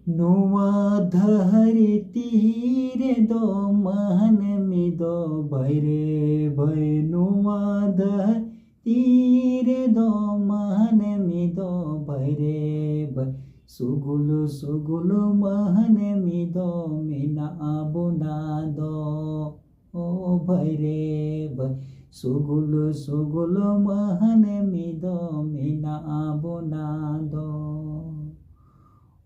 नुआ धरती रे दो महन में दो भैरे भै नुआ धरती रे दो महन में दो भैरे भै सुगुल सुगुल महन में दो मीना बुना दो ओ भैरे भै सुगुल सुगुल महन में दो मीना बुना दो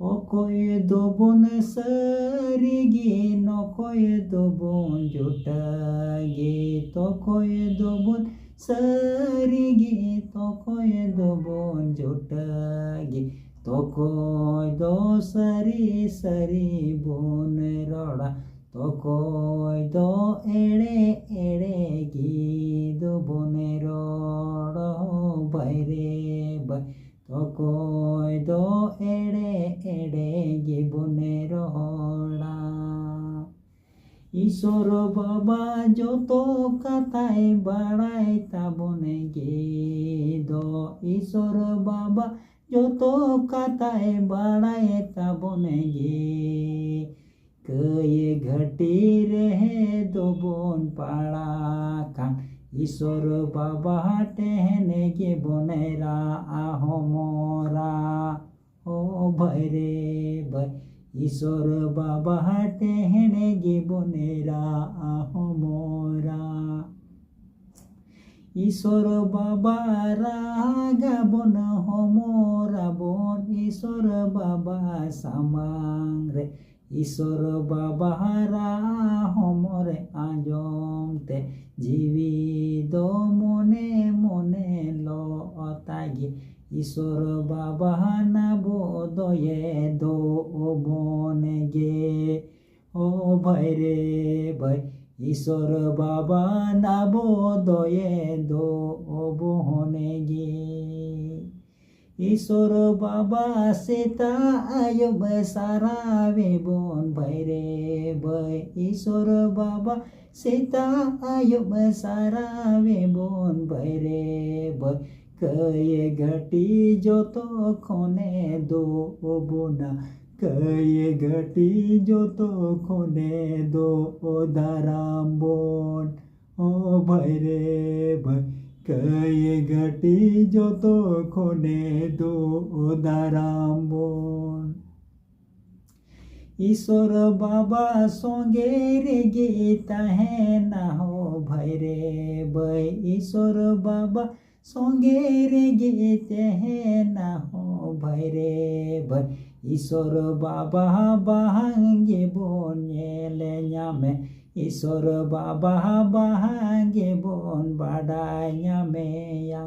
Okoye dobon sarigi nokoye dobon jutage tokoye dobon sarigi tokoye dobon jutage tokoy do sari sari bon roda tokoy do ere gi dobon roda bayre bay tokoy do ere gibone roda ईश्वर बाबा जो तो कथाए बड़ाई ताबने गे दो ईश्वर बाबा जो तो कथाए बड़ाई ताबने गे कये घटी रहे दो बोन पाड़ा खान ईश्वर बाबा टेहने के बोनेरा आहो मोरा ओ भैरे भै ईश्वर बाबा टेहने गे बोनेरा आहो मोरा ईश्वर बाबा रागा बोन हो मोरा बोन ईश्वर बाबा सामांग रे ईश्वर बाबा रा हो मोरे आजम ते जीवी दो मने मने लो अतागे ईश्वर बाबा नाबो दोये दो बने गे ओ भैरे भै ईश्वर बाबा नाबो दोये दो बने गे ईश्वर बाबा सीता आयुब सारावे बोन भैरे भै ईश्वर बाबा सीता आयुब सारावे बोन भैरे भै कये घटी जो तो खोने दो बोना कये घटी जो तो खोने दो दाराम बोन ओ भैरे भै कये घटी जो तो खोने दो दाराम बोन ईश्वर बाबा सोंगे रे गीता है ना हो भैरे भै ईश्वर बाबा सोंगे रे गीते है ना हो भैरे भै ईश्वर बाबा बाहंगे बोने न्यामे ईश्वर बाबा बाहंगे बोन बाडाय न्यामे या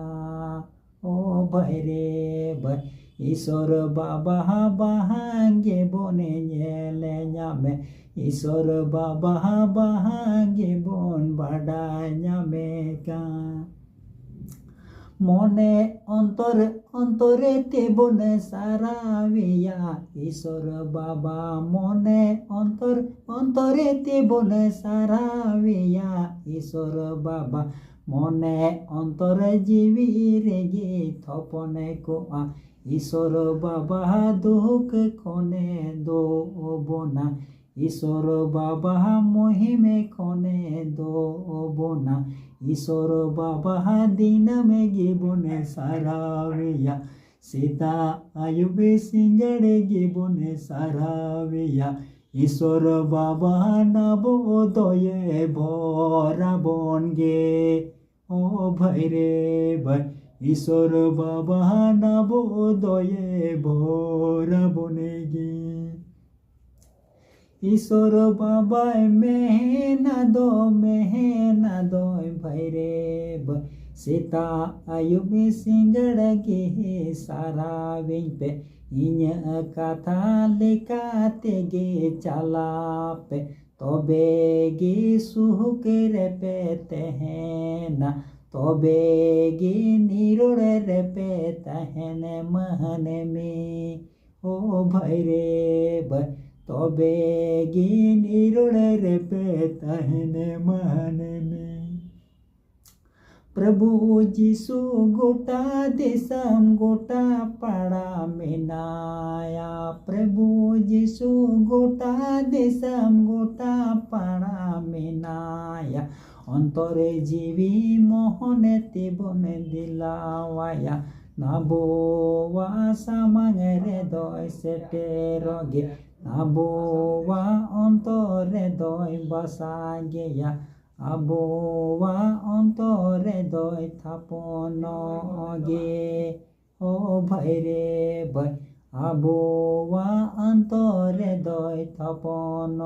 ओ भैरे भै ईश्वर बाबा बाहंगे बोने न्यामे ईश्वर बाबा बाहंगे बोन बाडाय न्यामे का मने अंतर अंतरे ते बोन साराविया ईश्वर बाबा मने अंतर अंतरे ते बोन साराविया ईश्वर बाबा मने अंतर जीवी रेगे थपने को ईश्वर बाबा दुख कोने दो बोना ईश्वर बाबा मोहिमे कोने दो बोना ईश्वर बाबा दिन में गिबुने साराविया सीता आयुबे सिंगड़े गिबुने साराविया ईश्वर बाबा नबो दोये भोरा बोनगे ओ भैरे भै ईश्वर बाबा नबो दोये भोरा बोनेगी ईश्वर बाबा मेहना दो भैरे भै सीता आयुबे सिंगड़ के सारा पे इन कथा लेकाते गे चला पे तबे गे सुख रे पे तहना तबे गे निरोड़ रे पे तहन महन में ओ भैरे भै तबे गे निरोड़ रे पे तहन महन में प्रभु जीशु गोटा देशम गोटा पाड़ा मेनाया प्रभु जीशु गोटा देशम गोटा पाड़ा मेनाया अंतरे जीवी मोहने तिबने दिलावाया नाबोवा सामांगे दोय सेटेरोगे नाबोवा अंतरे दोय बसागेया आबोवा अंतरे दोय थापनगे ओ भैरे भै आबोवा अंतरे दोय थापनगे।